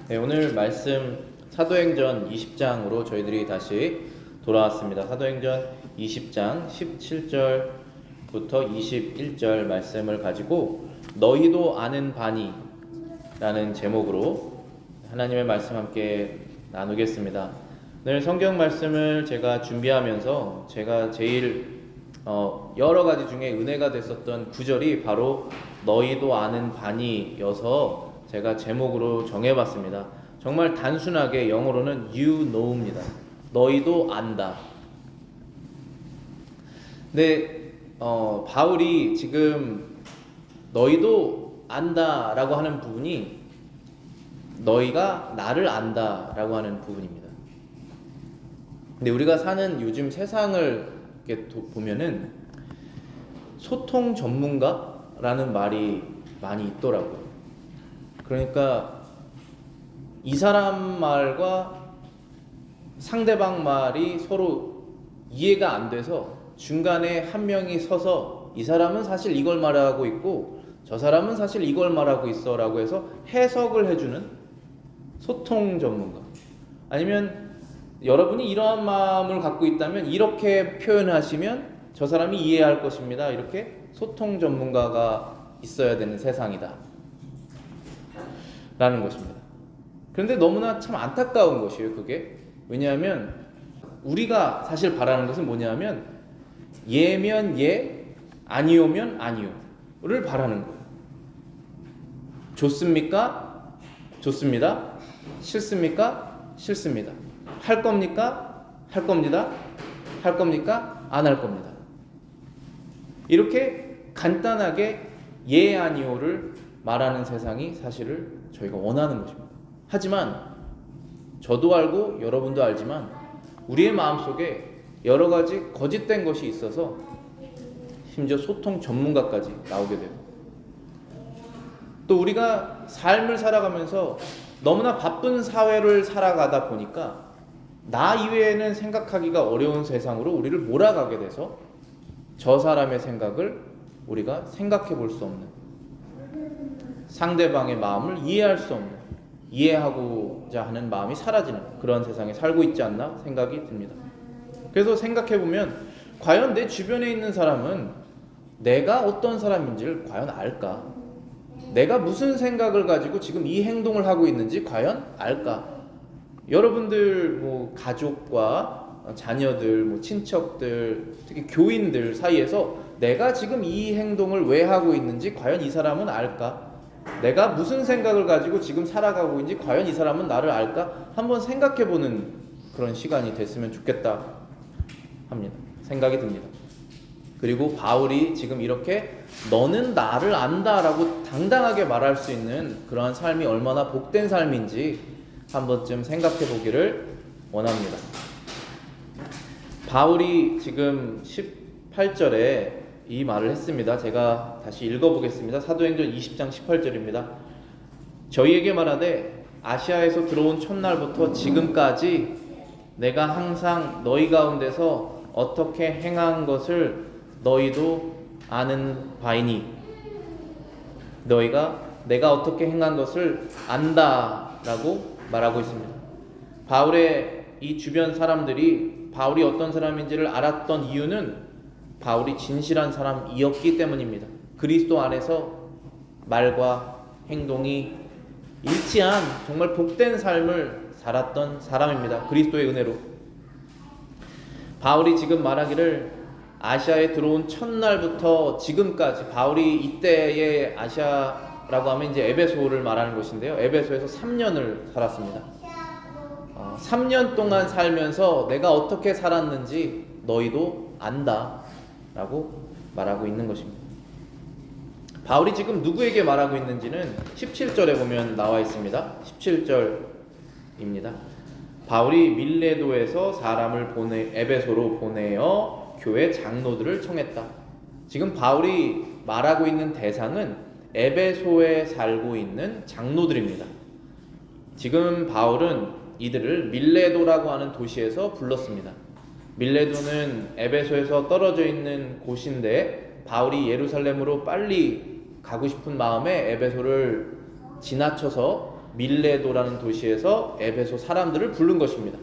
네, 오늘 말씀 사도행전 20장으로 저희들이 다시 돌아왔습니다. 사도행전 20장 17절부터 21절 말씀을 가지고 너희도 아는 바니 라는 제목으로 하나님의 말씀 함께 나누겠습니다. 오늘 성경 말씀을 제가 준비하면서 제가 제일 여러 가지 중에 은혜가 됐었던 구절이 바로 너희도 아는 바니여서 제가 제목으로 정해봤습니다. 정말 단순하게 영어로는 you know입니다. 너희도 안다. 근데 바울이 지금 너희도 안다라고 하는 부분이 너희가 나를 안다라고 하는 부분입니다. 근데 우리가 사는 요즘 세상을 이렇게 보면은 소통 전문가라는 말이 많이 있더라고요. 그러니까 이 사람 말과 상대방 말이 서로 이해가 안 돼서 중간에 한 명이 서서 이 사람은 사실 이걸 말하고 있고 저 사람은 사실 이걸 말하고 있어 라고 해서 해석을 해주는 소통 전문가, 아니면 여러분이 이러한 마음을 갖고 있다면 이렇게 표현하시면 저 사람이 이해할 것입니다, 이렇게 소통 전문가가 있어야 되는 세상이다 라는 것입니다. 그런데 너무나 참 안타까운 것이에요, 그게. 왜냐하면 우리가 사실 바라는 것은 뭐냐면 예면 예, 아니오면 아니오를 바라는 거예요. 좋습니까? 좋습니다. 싫습니까? 싫습니다. 할 겁니까? 할 겁니다. 할 겁니까? 안 할 겁니다. 이렇게 간단하게 예, 아니오를 말하는 세상이 사실을 저희가 원하는 것입니다. 하지만 저도 알고 여러분도 알지만 우리의 마음속에 여러 가지 거짓된 것이 있어서 심지어 소통 전문가까지 나오게 되고, 또 우리가 삶을 살아가면서 너무나 바쁜 사회를 살아가다 보니까 나 이외에는 생각하기가 어려운 세상으로 우리를 몰아가게 돼서 저 사람의 생각을 우리가 생각해 볼 수 없는, 상대방의 마음을 이해할 수 없는, 이해하고자 하는 마음이 사라지는 그런 세상에 살고 있지 않나 생각이 듭니다. 그래서 생각해 보면 과연 내 주변에 있는 사람은 내가 어떤 사람인지를 과연 알까? 내가 무슨 생각을 가지고 지금 이 행동을 하고 있는지 과연 알까? 여러분들 가족과 자녀들, 친척들, 특히 교인들 사이에서 내가 지금 이 행동을 왜 하고 있는지 과연 이 사람은 알까? 내가 무슨 생각을 가지고 지금 살아가고 있는지 과연 이 사람은 나를 알까? 한번 생각해보는 그런 시간이 됐으면 좋겠다 합니다. 생각이 듭니다. 그리고 바울이 지금 이렇게 너는 나를 안다라고 당당하게 말할 수 있는 그러한 삶이 얼마나 복된 삶인지 한 번쯤 생각해 보기를 원합니다. 바울이 지금 18절에 이 말을 했습니다. 제가 다시 읽어보겠습니다. 사도행전 20장 18절입니다. 저희에게 말하되 아시아에서 들어온 첫날부터 지금까지 내가 항상 너희 가운데서 어떻게 행한 것을 너희도 아는 바이니, 너희가 내가 어떻게 행한 것을 안다라고 말하고 있습니다. 바울의 이 주변 사람들이 바울이 어떤 사람인지를 알았던 이유는 바울이 진실한 사람이었기 때문입니다. 그리스도 안에서 말과 행동이 일치한 정말 복된 삶을 살았던 사람입니다. 그리스도의 은혜로. 바울이 지금 말하기를 아시아에 들어온 첫날부터 지금까지, 바울이 이때의 아시아라고 하면 이제 에베소를 말하는 것인데요. 에베소에서 3년을 살았습니다. 3년 동안 살면서 내가 어떻게 살았는지 너희도 안다 라고 말하고 있는 것입니다. 바울이 지금 누구에게 말하고 있는지는 17절에 보면 나와 있습니다. 17절입니다. 바울이 밀레도에서 사람을 에베소로 보내어 교회 장로들을 청했다. 지금 바울이 말하고 있는 대상은 에베소에 살고 있는 장로들입니다. 지금 바울은 이들을 밀레도라고 하는 도시에서 불렀습니다. 밀레도는 에베소에서 떨어져 있는 곳인데 바울이 예루살렘으로 빨리 가고 싶은 마음에 에베소를 지나쳐서 밀레도라는 도시에서 에베소 사람들을 부른 것입니다.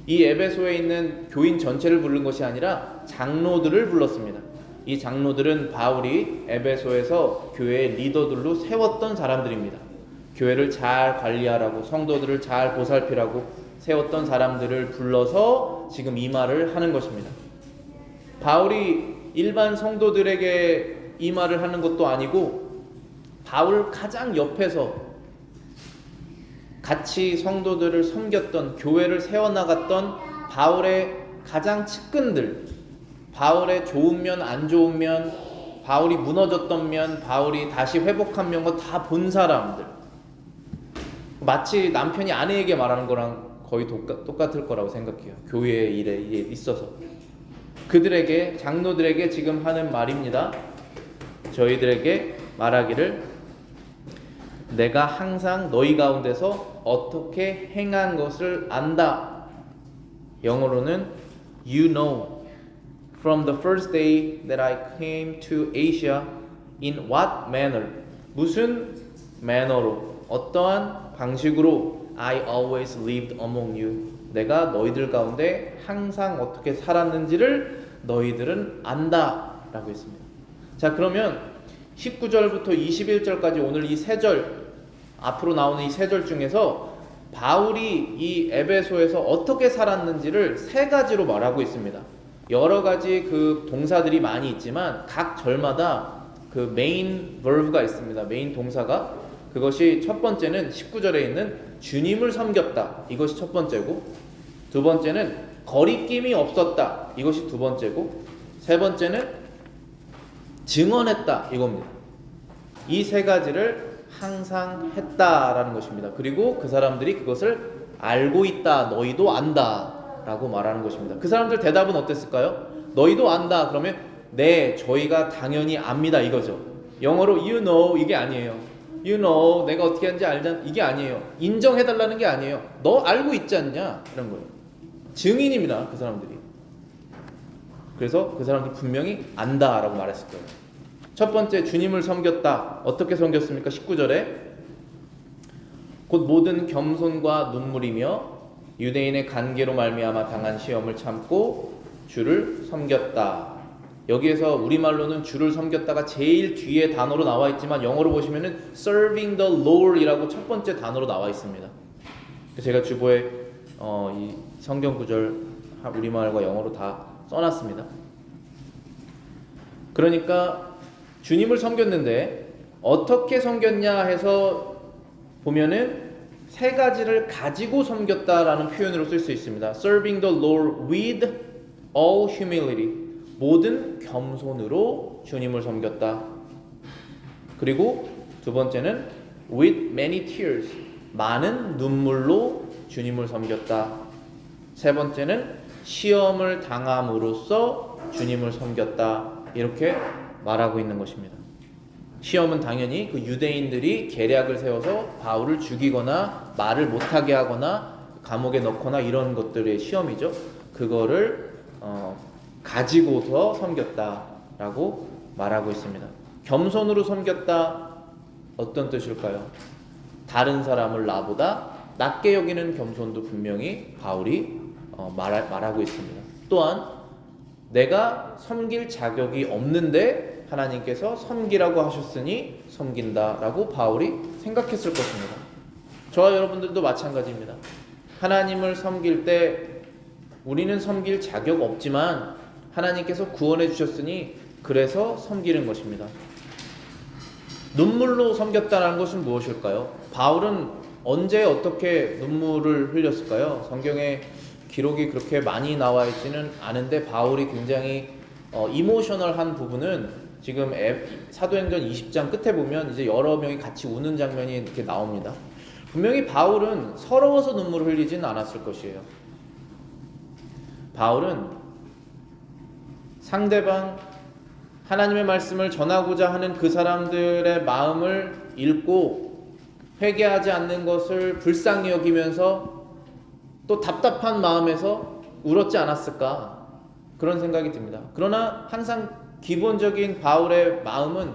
이 에베소에 있는 교인 전체를 부른 것이 아니라 장로들을 불렀습니다. 이 장로들은 바울이 에베소에서 교회의 리더들로 세웠던 사람들입니다. 교회를 잘 관리하라고, 성도들을 잘 보살피라고 세웠던 사람들을 불러서 지금 이 말을 하는 것입니다. 바울이 일반 성도들에게 이 말을 하는 것도 아니고 바울 가장 옆에서 같이 성도들을 섬겼던, 교회를 세워나갔던 바울의 가장 측근들, 바울의 좋은 면, 안 좋은 면, 바울이 무너졌던 면, 바울이 다시 회복한 면과 다 본 사람들, 마치 남편이 아내에게 말하는 거랑 거의 똑같을 거라고 생각해요. 교회의 일에 있어서 그들에게, 장로들에게 지금 하는 말입니다. 저희들에게 말하기를, 내가 항상 너희 가운데서 어떻게 행한 것을 안다. 영어로는 You know from the first day that I came to Asia in what manner, 무슨 매너로, 어떠한 방식으로 I always lived among you, 내가 너희들 가운데 항상 어떻게 살았는지를 너희들은 안다 라고 했습니다. 자, 그러면 19절부터 21절까지 오늘 이 세 절, 앞으로 나오는 이 세 절 중에서 바울이 이 에베소에서 어떻게 살았는지를 세 가지로 말하고 있습니다. 여러 가지 그 동사들이 많이 있지만 각 절마다 그 메인 버브가 있습니다. 메인 동사가, 그것이 첫 번째는 19절에 있는 주님을 섬겼다, 이것이 첫 번째고, 두 번째는 거리낌이 없었다, 이것이 두 번째고, 세 번째는 증언했다, 이겁니다. 이 세 가지를 항상 했다라는 것입니다. 그리고 그 사람들이 그것을 알고 있다, 너희도 안다 라고 말하는 것입니다. 그 사람들 대답은 어땠을까요? 너희도 안다 그러면 네, 저희가 당연히 압니다, 이거죠. 영어로 you know 이게 아니에요. You know, 내가 어떻게 하는지 알잖아, 이게 아니에요. 인정해달라는 게 아니에요. 너 알고 있지 않냐, 이런 거예요. 증인입니다, 그 사람들이. 그래서 그 사람들 분명히 안다라고 말했을 거예요. 첫 번째, 주님을 섬겼다. 어떻게 섬겼습니까? 19절에 곧 모든 겸손과 눈물이며 유대인의 간계로 말미암아 당한 시험을 참고 주를 섬겼다. 여기에서 우리말로는 주를 섬겼다가 제일 뒤에 단어로 나와 있지만 영어로 보시면은 serving the Lord 이라고 첫 번째 단어로 나와 있습니다. 제가 주보에 이 성경 구절 우리말과 영어로 다 써놨습니다. 그러니까 주님을 섬겼는데 어떻게 섬겼냐 해서 보면은 세 가지를 가지고 섬겼다라는 표현으로 쓸 수 있습니다. Serving the Lord with all humility, 모든 겸손으로 주님을 섬겼다. 그리고 두 번째는 with many tears, 많은 눈물로 주님을 섬겼다. 세 번째는 시험을 당함으로써 주님을 섬겼다. 이렇게 말하고 있는 것입니다. 시험은 당연히 그 유대인들이 계략을 세워서 바울을 죽이거나 말을 못하게 하거나 감옥에 넣거나 이런 것들의 시험이죠. 그거를 가지고서 섬겼다라고 말하고 있습니다. 겸손으로 섬겼다, 어떤 뜻일까요? 다른 사람을 나보다 낮게 여기는 겸손도 분명히 바울이 말하고 있습니다. 또한 내가 섬길 자격이 없는데 하나님께서 섬기라고 하셨으니 섬긴다라고 바울이 생각했을 것입니다. 저와 여러분들도 마찬가지입니다. 하나님을 섬길 때 우리는 섬길 자격 없지만 하나님께서 구원해 주셨으니 그래서 섬기는 것입니다. 눈물로 섬겼다는 것은 무엇일까요? 바울은 언제 어떻게 눈물을 흘렸을까요? 성경에 기록이 그렇게 많이 나와 있지는 않은데 바울이 굉장히 이모셔널한 부분은 지금 사도행전 20장 끝에 보면 이제 여러 명이 같이 우는 장면이 이렇게 나옵니다. 분명히 바울은 서러워서 눈물을 흘리지는 않았을 것이에요. 바울은 상대방 하나님의 말씀을 전하고자 하는 그 사람들의 마음을 읽고 회개하지 않는 것을 불쌍히 여기면서 또 답답한 마음에서 울었지 않았을까, 그런 생각이 듭니다. 그러나 항상 기본적인 바울의 마음은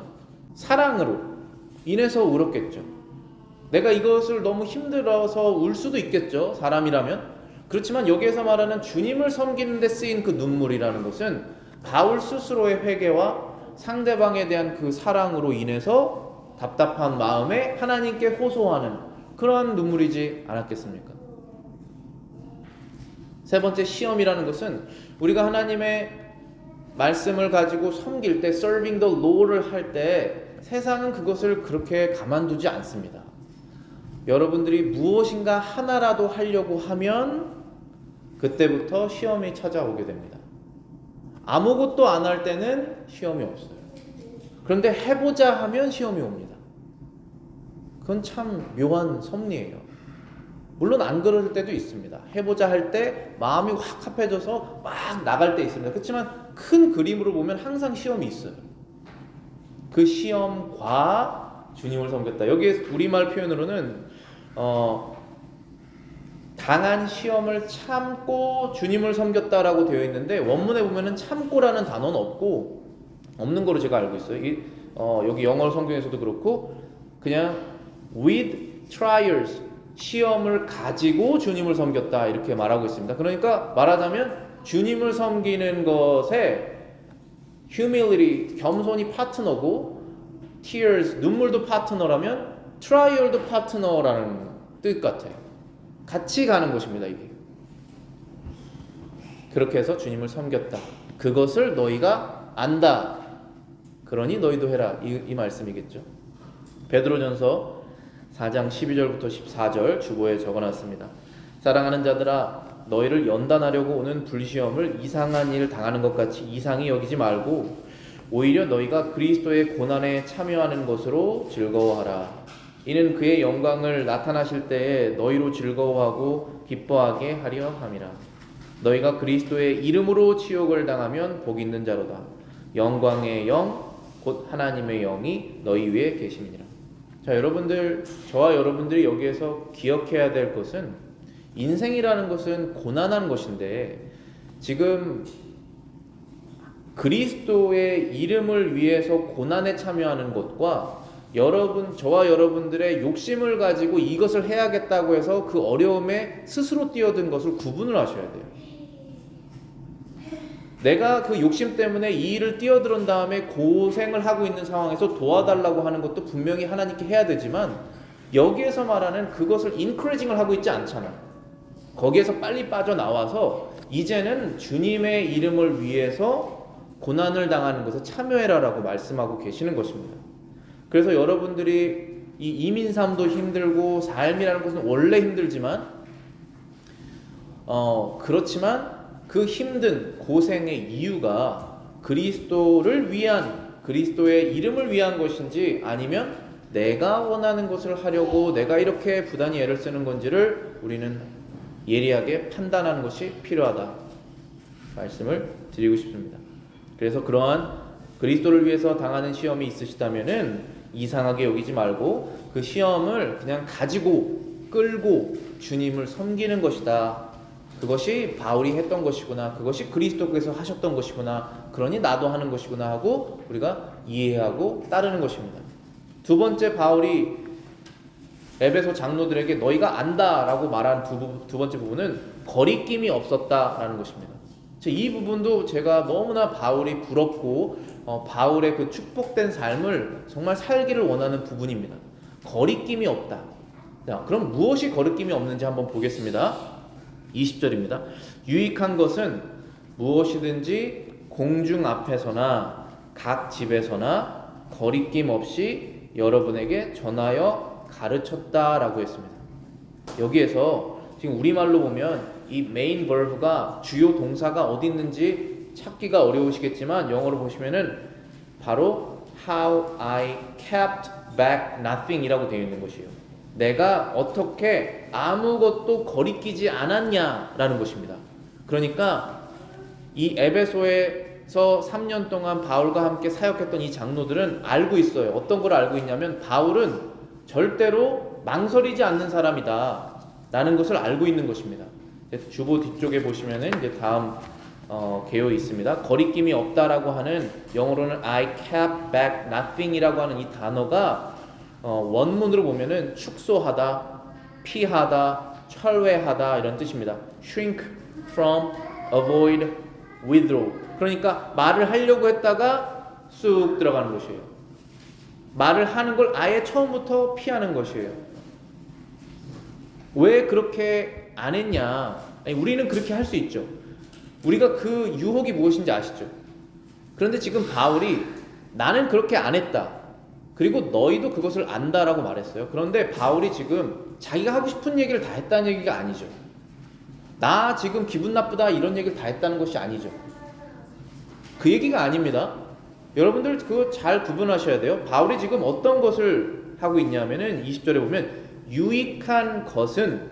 사랑으로 인해서 울었겠죠. 내가 이것을 너무 힘들어서 울 수도 있겠죠, 사람이라면. 그렇지만 여기에서 말하는 주님을 섬기는 데 쓰인 그 눈물이라는 것은 바울 스스로의 회개와 상대방에 대한 그 사랑으로 인해서 답답한 마음에 하나님께 호소하는 그러한 눈물이지 않았겠습니까? 세 번째, 시험이라는 것은 우리가 하나님의 말씀을 가지고 섬길 때, serving the Lord를 할 때 세상은 그것을 그렇게 가만두지 않습니다. 여러분들이 무엇인가 하나라도 하려고 하면 그때부터 시험이 찾아오게 됩니다. 아무것도 안 할 때는 시험이 없어요. 그런데 해보자 하면 시험이 옵니다. 그건 참 묘한 섭리예요. 물론 안 그럴 때도 있습니다. 해보자 할 때 마음이 확 합해져서 막 나갈 때 있습니다. 그렇지만 큰 그림으로 보면 항상 시험이 있어요. 그 시험과 주님을 섬겼다. 여기에 우리말 표현으로는 당한 시험을 참고 주님을 섬겼다라고 되어 있는데, 원문에 보면은 참고라는 단어는 없는 거로 제가 알고 있어요. 여기 영어 성경에서도 그렇고 그냥 with trials, 시험을 가지고 주님을 섬겼다 이렇게 말하고 있습니다. 그러니까 말하자면 주님을 섬기는 것에 humility, 겸손이 파트너고 tears, 눈물도 파트너라면 trial도 파트너라는 뜻 같아요. 같이 가는 것입니다, 이게. 그렇게 해서 주님을 섬겼다. 그것을 너희가 안다. 그러니 너희도 해라. 이 말씀이겠죠. 베드로전서 4장 12절부터 14절 주보에 적어놨습니다. 사랑하는 자들아, 너희를 연단하려고 오는 불시험을 이상한 일 당하는 것 같이 이상히 여기지 말고 오히려 너희가 그리스도의 고난에 참여하는 것으로 즐거워하라. 이는 그의 영광을 나타나실 때에 너희로 즐거워하고 기뻐하게 하려 함이라. 너희가 그리스도의 이름으로 치욕을 당하면 복 있는 자로다. 영광의 영 곧 하나님의 영이 너희 위에 계심이니라. 자, 여러분들, 저와 여러분들이 여기에서 기억해야 될 것은, 인생이라는 것은 고난한 것인데 지금 그리스도의 이름을 위해서 고난에 참여하는 것과 저와 여러분들의 욕심을 가지고 이것을 해야겠다고 해서 그 어려움에 스스로 뛰어든 것을 구분을 하셔야 돼요. 내가 그 욕심 때문에 이 일을 뛰어든 다음에 고생을 하고 있는 상황에서 도와달라고 하는 것도 분명히 하나님께 해야 되지만, 여기에서 말하는 그것을 인커리징을 하고 있지 않잖아. 거기에서 빨리 빠져나와서 이제는 주님의 이름을 위해서 고난을 당하는 것에 참여해라라고 말씀하고 계시는 것입니다. 그래서 여러분들이 이 이민삼도 힘들고 삶이라는 것은 원래 힘들지만 그렇지만 그 힘든 고생의 이유가 그리스도를 위한, 그리스도의 이름을 위한 것인지 아니면 내가 원하는 것을 하려고 내가 이렇게 부단히 애를 쓰는 건지를 우리는 예리하게 판단하는 것이 필요하다 말씀을 드리고 싶습니다. 그래서 그러한 그리스도를 위해서 당하는 시험이 있으시다면은 이상하게 여기지 말고 그 시험을 그냥 가지고 끌고 주님을 섬기는 것이다. 그것이 바울이 했던 것이구나. 그것이 그리스도께서 하셨던 것이구나. 그러니 나도 하는 것이구나 하고 우리가 이해하고 따르는 것입니다. 두 번째, 바울이 에베소 장로들에게 너희가 안다라고 말한 두 번째 부분은 거리낌이 없었다라는 것입니다. 이 부분도 제가 너무나 바울이 부럽고 바울의 그 축복된 삶을 정말 살기를 원하는 부분입니다. 거리낌이 없다. 자, 그럼 무엇이 거리낌이 없는지 한번 보겠습니다. 20절입니다. 유익한 것은 무엇이든지 공중 앞에서나 각 집에서나 거리낌 없이 여러분에게 전하여 가르쳤다라고 했습니다. 여기에서 지금 우리말로 보면 이 메인 버브가 주요 동사가 어디 있는지 찾기가 어려우시겠지만 영어로 보시면은 바로 how I kept back nothing 이라고 되어 있는 것이에요. 내가 어떻게 아무것도 거리끼지 않았냐라는 것입니다. 그러니까 이 에베소에서 3년 동안 바울과 함께 사역했던 이 장로들은 알고 있어요. 어떤 걸 알고 있냐면 바울은 절대로 망설이지 않는 사람이다 라는 것을 알고 있는 것입니다. 주보 뒤쪽에 보시면은 이제 다음 개요에 있습니다. 거리낌이 없다라고 하는, 영어로는 I kept back nothing 이라고 하는 이 단어가 원문으로 보면은 축소하다, 피하다, 철회하다 이런 뜻입니다. shrink from, avoid, withdraw. 그러니까 말을 하려고 했다가 쑥 들어가는 것이에요. 말을 하는 걸 아예 처음부터 피하는 것이에요. 왜 그렇게 안 했냐? 아니, 우리는 그렇게 할 수 있죠. 우리가 그 유혹이 무엇인지 아시죠? 그런데 지금 바울이 나는 그렇게 안 했다. 그리고 너희도 그것을 안다라고 말했어요. 그런데 바울이 지금 자기가 하고 싶은 얘기를 다 했다는 얘기가 아니죠. 나 지금 기분 나쁘다 이런 얘기를 다 했다는 것이 아니죠. 그 얘기가 아닙니다. 여러분들 그거 잘 구분하셔야 돼요. 바울이 지금 어떤 것을 하고 있냐면은 20절에 보면 유익한 것은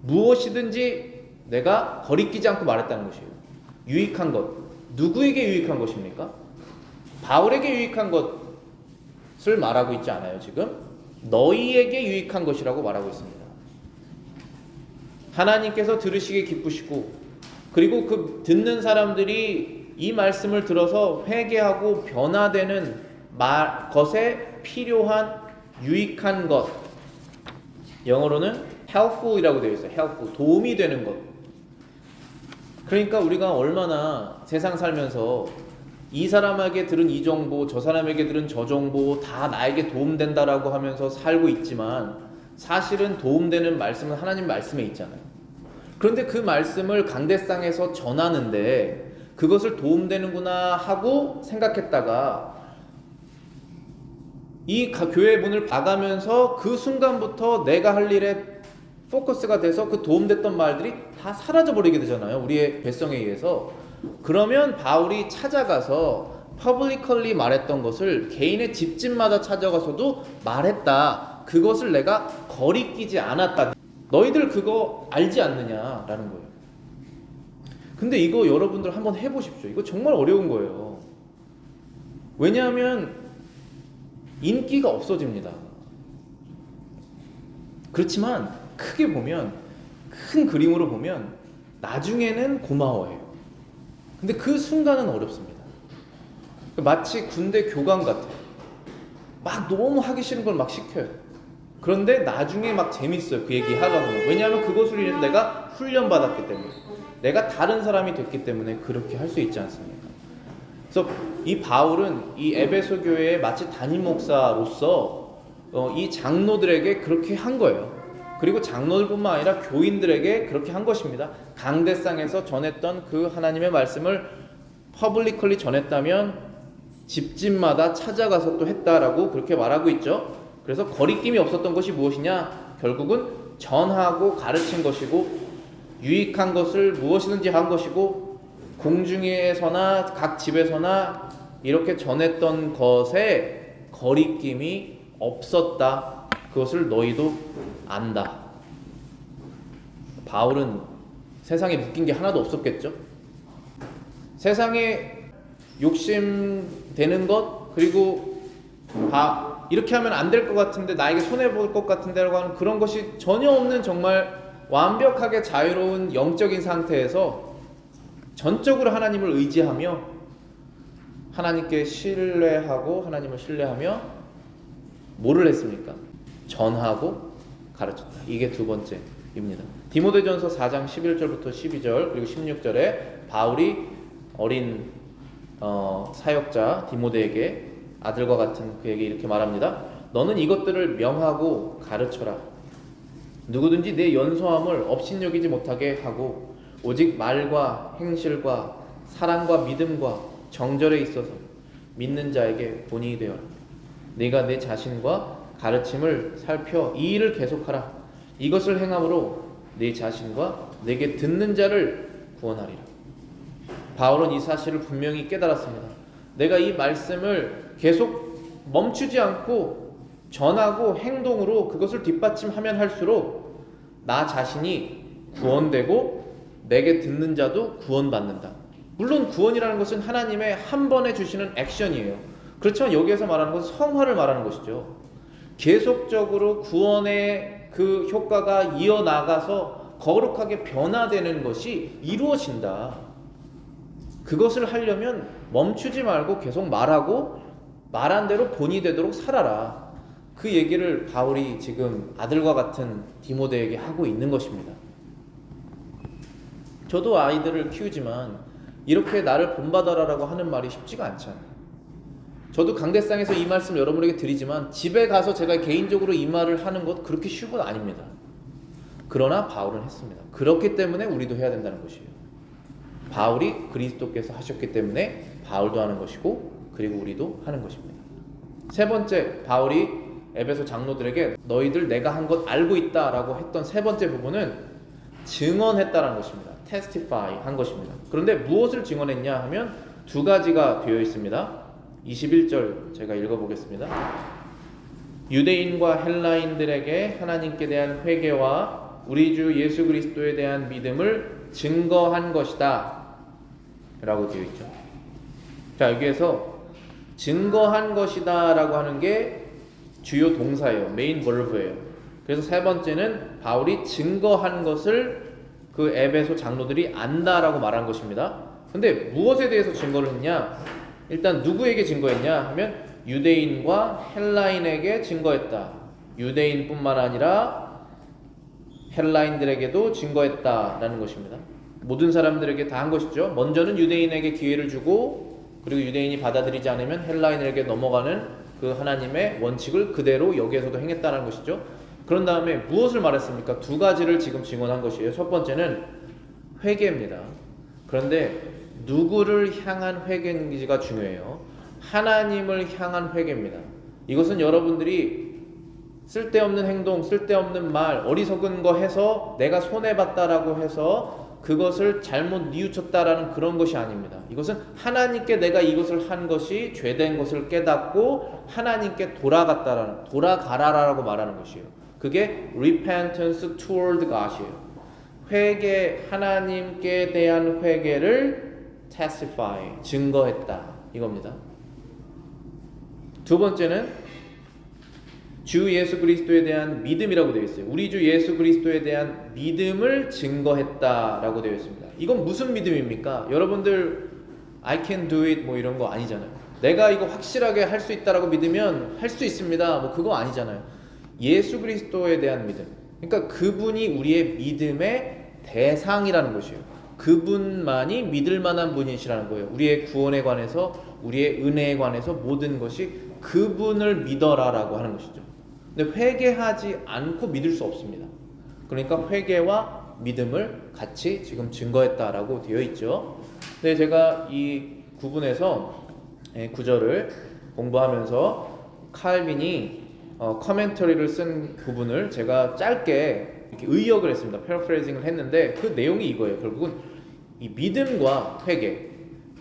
무엇이든지 내가 거리끼지 않고 말했다는 것이에요. 유익한 것. 누구에게 유익한 것입니까? 바울에게 유익한 것을 말하고 있지 않아요. 지금 너희에게 유익한 것이라고 말하고 있습니다. 하나님께서 들으시기에 기쁘시고 그리고 그 듣는 사람들이 이 말씀을 들어서 회개하고 변화되는 것에 필요한 유익한 것, 영어로는 helpful이라고 되어 있어요. helpful, 도움이 되는 것. 그러니까 우리가 얼마나 세상 살면서 이 사람에게 들은 이 정보, 저 사람에게 들은 저 정보 다 나에게 도움된다라고 하면서 살고 있지만 사실은 도움되는 말씀은 하나님 말씀에 있잖아요. 그런데 그 말씀을 강대상에서 전하는데 그것을 도움되는구나 하고 생각했다가 이 교회 문을 봐가면서 그 순간부터 내가 할 일에 포커스가 돼서 그 도움됐던 말들이 다 사라져버리게 되잖아요. 우리의 배성에 의해서. 그러면 바울이 찾아가서 퍼블리컬리 말했던 것을 개인의 집집마다 찾아가서도 말했다. 그것을 내가 거리끼지 않았다. 너희들 그거 알지 않느냐라는 거예요. 근데 이거 여러분들 한번 해보십시오. 이거 정말 어려운 거예요. 왜냐하면 인기가 없어집니다. 그렇지만 크게 보면, 큰 그림으로 보면 나중에는 고마워해요. 근데 그 순간은 어렵습니다. 마치 군대 교관 같아요. 막 너무 하기 싫은 걸 막 시켜요. 그런데 나중에 막 재밌어요. 그 얘기 하다 보면. 왜냐하면 그것을 위해서 내가 훈련받았기 때문에, 내가 다른 사람이 됐기 때문에 그렇게 할 수 있지 않습니까? 그래서 이 바울은 이 에베소 교회의 마치 담임 목사로서 이 장로들에게 그렇게 한 거예요. 그리고 장로들뿐만 아니라 교인들에게 그렇게 한 것입니다. 강대상에서 전했던 그 하나님의 말씀을 퍼블리컬리 전했다면 집집마다 찾아가서 또 했다라고 그렇게 말하고 있죠. 그래서 거리낌이 없었던 것이 무엇이냐? 결국은 전하고 가르친 것이고 유익한 것을 무엇이든지 한 것이고 공중에서나 각 집에서나 이렇게 전했던 것에 거리낌이 없었다. 그것을 너희도 안다. 바울은 세상에 묶인 게 하나도 없었겠죠? 세상에 욕심되는 것, 그리고 이렇게 하면 안 될 것 같은데, 나에게 손해볼 것 같은데 라고 하는 그런 것이 전혀 없는 정말 완벽하게 자유로운 영적인 상태에서 전적으로 하나님을 의지하며 하나님께 신뢰하고 하나님을 신뢰하며 뭐를 했습니까? 전하고 가르쳤다. 이게 두 번째입니다. 디모데전서 4장 11절부터 12절 그리고 16절에 바울이 어린 사역자 디모데에게, 아들과 같은 그에게 이렇게 말합니다. 너는 이것들을 명하고 가르쳐라. 누구든지 내 연소함을 업신여기지 못하게 하고 오직 말과 행실과 사랑과 믿음과 정절에 있어서 믿는 자에게 본이 되어라. 네가 내 자신과 가르침을 살펴 이 일을 계속하라. 이것을 행함으로 네 자신과 내게 듣는 자를 구원하리라. 바울은 이 사실을 분명히 깨달았습니다. 내가 이 말씀을 계속 멈추지 않고 전하고 행동으로 그것을 뒷받침하면 할수록 나 자신이 구원되고 내게 듣는 자도 구원받는다. 물론 구원이라는 것은 하나님의 한 번에 주시는 액션이에요. 그렇지만 여기에서 말하는 것은 성화를 말하는 것이죠. 계속적으로 구원의 그 효과가 이어나가서 거룩하게 변화되는 것이 이루어진다. 그것을 하려면 멈추지 말고 계속 말하고 말한 대로 본이 되도록 살아라. 그 얘기를 바울이 지금 아들과 같은 디모데에게 하고 있는 것입니다. 저도 아이들을 키우지만 이렇게 나를 본받아라라고 하는 말이 쉽지가 않잖아요. 저도 강대상에서 이 말씀을 여러분에게 드리지만 집에 가서 제가 개인적으로 이 말을 하는 것 그렇게 쉬운 건 아닙니다. 그러나 바울은 했습니다. 그렇기 때문에 우리도 해야 된다는 것이에요. 바울이 그리스도께서 하셨기 때문에 바울도 하는 것이고 그리고 우리도 하는 것입니다. 세 번째, 바울이 에베소 장로들에게 너희들 내가 한 것 알고 있다라고 했던 세 번째 부분은 증언했다라는 것입니다. testify 한 것입니다. 그런데 무엇을 증언했냐 하면 두 가지가 되어 있습니다. 21절 제가 읽어보겠습니다. 유대인과 헬라인들에게 하나님께 대한 회개와 우리 주 예수 그리스도에 대한 믿음을 증거한 것이다 라고 되어 있죠. 자, 여기에서 증거한 것이다 라고 하는 게 주요 동사예요. 메인 버브예요. 그래서 세 번째는 바울이 증거한 것을 그 에베소 장로들이 안다라고 말한 것입니다. 근데 무엇에 대해서 증거를 했냐? 일단 누구에게 증거했냐 하면 유대인과 헬라인에게 증거했다. 유대인뿐만 아니라 헬라인들에게도 증거했다라는 것입니다. 모든 사람들에게 다 한 것이죠. 먼저는 유대인에게 기회를 주고 그리고 유대인이 받아들이지 않으면 헬라인에게 넘어가는 그 하나님의 원칙을 그대로 여기에서도 행했다는 것이죠. 그런 다음에 무엇을 말했습니까? 두 가지를 지금 증언한 것이에요. 첫 번째는 회개입니다. 그런데 누구를 향한 회개인지가 중요해요. 하나님을 향한 회개입니다. 이것은 여러분들이 쓸데없는 행동, 쓸데없는 말, 어리석은 거 해서 내가 손해봤다라고 해서 그것을 잘못 뉘우쳤다라는 그런 것이 아닙니다. 이것은 하나님께 내가 이것을 한 것이 죄된 것을 깨닫고 하나님께 돌아가라라고 말하는 것이에요. 그게 repentance toward God이에요. 회개, 하나님께 대한 회개를 testify, 증거했다 이겁니다. 두 번째는 주 예수 그리스도에 대한 믿음이라고 되어 있어요. 우리 주 예수 그리스도에 대한 믿음을 증거했다라고 되어 있습니다. 이건 무슨 믿음입니까? 여러분들 I can do it 뭐 이런 거 아니잖아요. 내가 이거 확실하게 할 수 있다라고 믿으면 할 수 있습니다. 뭐 그거 아니잖아요. 예수 그리스도에 대한 믿음. 그러니까 그분이 우리의 믿음의 대상이라는 것이에요. 그분만이 믿을 만한 분이시라는 거예요. 우리의 구원에 관해서, 우리의 은혜에 관해서 모든 것이 그분을 믿어라라고 하는 것이죠. 근데 회개하지 않고 믿을 수 없습니다. 그러니까 회개와 믿음을 같이 지금 증거했다라고 되어 있죠. 근데 제가 이 구분에서 구절을 공부하면서 칼빈이 커멘터리를 쓴 부분을 제가 짧게 이렇게 의역을 했습니다. 패러프레이징을 했는데 그 내용이 이거예요. 결국은 이 믿음과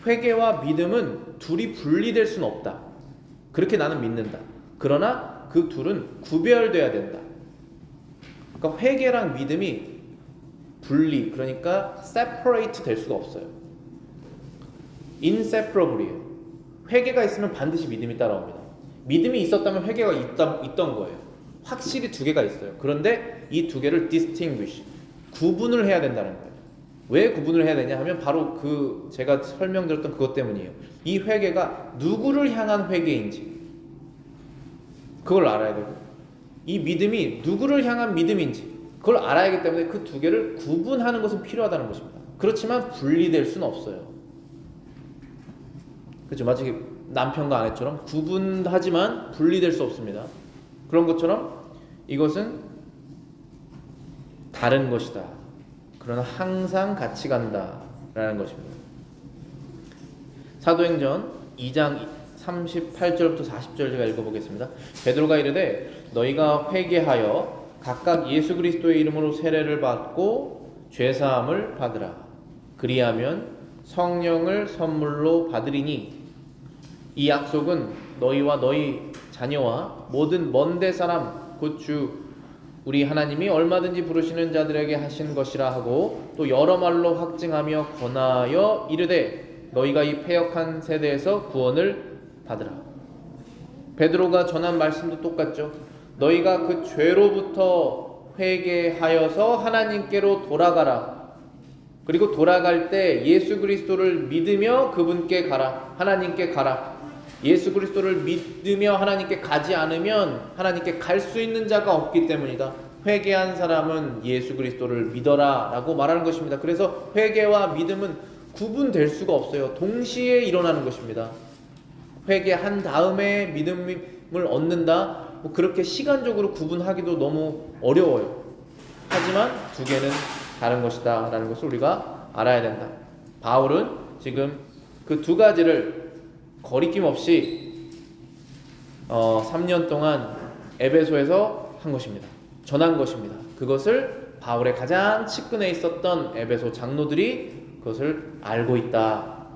회개와 믿음은 둘이 분리될 수는 없다. 그렇게 나는 믿는다. 그러나 그 둘은 구별돼야 된다. 그러니까 회개랑 믿음이 분리, 그러니까 separate 될 수가 없어요. inseparable이에요. 회개가 있으면 반드시 믿음이 따라옵니다. 믿음이 있었다면 회개가 있던 거예요. 확실히 두 개가 있어요. 그런데 이 두 개를 distinguish, 구분을 해야 된다는 거예요. 왜 구분을 해야 되냐 하면 바로 그 제가 설명드렸던 그것 때문이에요. 이 회개가 누구를 향한 회개인지 그걸 알아야 되고, 이 믿음이 누구를 향한 믿음인지 그걸 알아야 하기 때문에 그 두 개를 구분하는 것은 필요하다는 것입니다. 그렇지만 분리될 수는 없어요. 그렇죠? 마치 남편과 아내처럼 구분하지만 분리될 수 없습니다. 그런 것처럼 이것은 다른 것이다. 그러나 항상 같이 간다라는 것입니다. 사도행전 2장 38절부터 40절 제가 읽어보겠습니다. 베드로가 이르되 너희가 회개하여 각각 예수 그리스도의 이름으로 세례를 받고 죄사함을 받으라. 그리하면 성령을 선물로 받으리니 이 약속은 너희와 너희 자녀와 모든 먼데 사람 곧 주 우리 하나님이 얼마든지 부르시는 자들에게 하신 것이라 하고 또 여러 말로 확증하며 권하여 이르되 너희가 이 패역한 세대에서 구원을 받으라. 베드로가 전한 말씀도 똑같죠. 너희가 그 죄로부터 회개하여서 하나님께로 돌아가라. 그리고 돌아갈 때 예수 그리스도를 믿으며 그분께 가라. 하나님께 가라. 예수 그리스도를 믿으며 하나님께 가지 않으면 하나님께 갈 수 있는 자가 없기 때문이다. 회개한 사람은 예수 그리스도를 믿어라 라고 말하는 것입니다. 그래서 회개와 믿음은 구분될 수가 없어요. 동시에 일어나는 것입니다. 회개한 다음에 믿음을 얻는다, 뭐 그렇게 시간적으로 구분하기도 너무 어려워요. 하지만 두 개는 다른 것이다 라는 것을 우리가 알아야 된다. 바울은 지금 그 두 가지를 거리낌 없이 3년 동안 에베소에서 한 것입니다. 전한 것입니다. 그것을 바울의 가장 측근에 있었던 에베소 장로들이 그것을 알고 있다.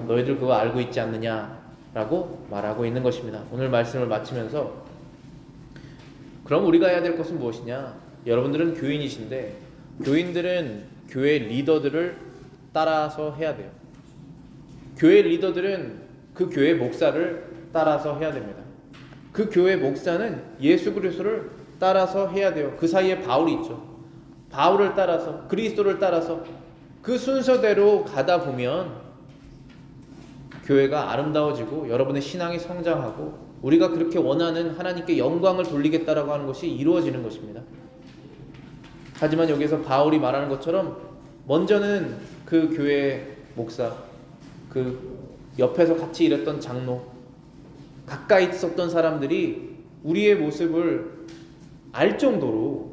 너희들 그거 알고 있지 않느냐라고 말하고 있는 것입니다. 오늘 말씀을 마치면서 그럼 우리가 해야 될 것은 무엇이냐? 여러분들은 교인이신데 교인들은 교회 리더들을 따라서 해야 돼요. 교회 리더들은 그 교회 목사를 따라서 해야 됩니다. 그 교회 목사는 예수 그리스도를 따라서 해야 돼요. 그 사이에 바울이 있죠. 바울을 따라서, 그리스도를 따라서 그 순서대로 가다 보면 교회가 아름다워지고 여러분의 신앙이 성장하고 우리가 그렇게 원하는 하나님께 영광을 돌리겠다라고 하는 것이 이루어지는 것입니다. 하지만 여기서 바울이 말하는 것처럼 먼저는 그 교회 목사, 그 옆에서 같이 일했던 장로, 가까이 있었던 사람들이 우리의 모습을 알 정도로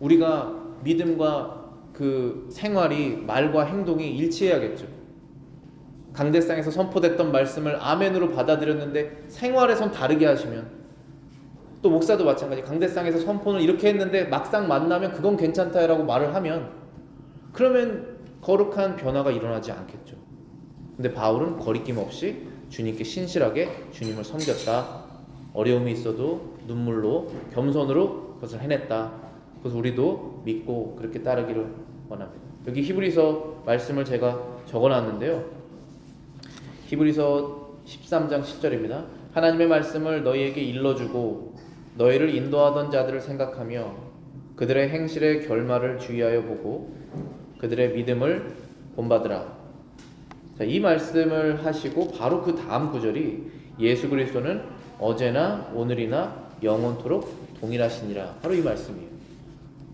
우리가 믿음과 그 생활이 말과 행동이 일치해야겠죠. 강대상에서 선포됐던 말씀을 아멘으로 받아들였는데 생활에선 다르게 하시면, 또 목사도 마찬가지, 강대상에서 선포는 이렇게 했는데 막상 만나면 그건 괜찮다라고 말을 하면 그러면 거룩한 변화가 일어나지 않겠죠. 근데 바울은 거리낌 없이 주님께 신실하게 주님을 섬겼다. 어려움이 있어도 눈물로 겸손으로 그것을 해냈다. 그래서 우리도 믿고 그렇게 따르기를 원합니다. 여기 히브리서 말씀을 제가 적어놨는데요. 히브리서 13장 10절입니다. 하나님의 말씀을 너희에게 일러주고 너희를 인도하던 자들을 생각하며 그들의 행실의 결말을 주의하여 보고 그들의 믿음을 본받으라. 자, 이 말씀을 하시고 바로 그 다음 구절이 예수 그리스도는 어제나 오늘이나 영원토록 동일하시니라. 바로 이 말씀이에요.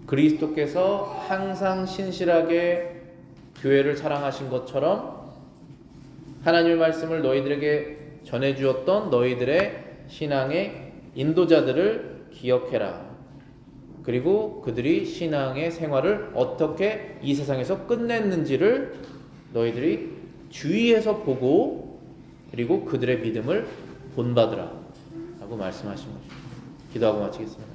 그리스도께서 항상 신실하게 교회를 사랑하신 것처럼 하나님의 말씀을 너희들에게 전해주었던 너희들의 신앙의 인도자들을 기억해라. 그리고 그들이 신앙의 생활을 어떻게 이 세상에서 끝냈는지를 너희들이 주의해서 보고 그리고 그들의 믿음을 본받으라 라고 말씀하신 것입니다. 기도하고 마치겠습니다.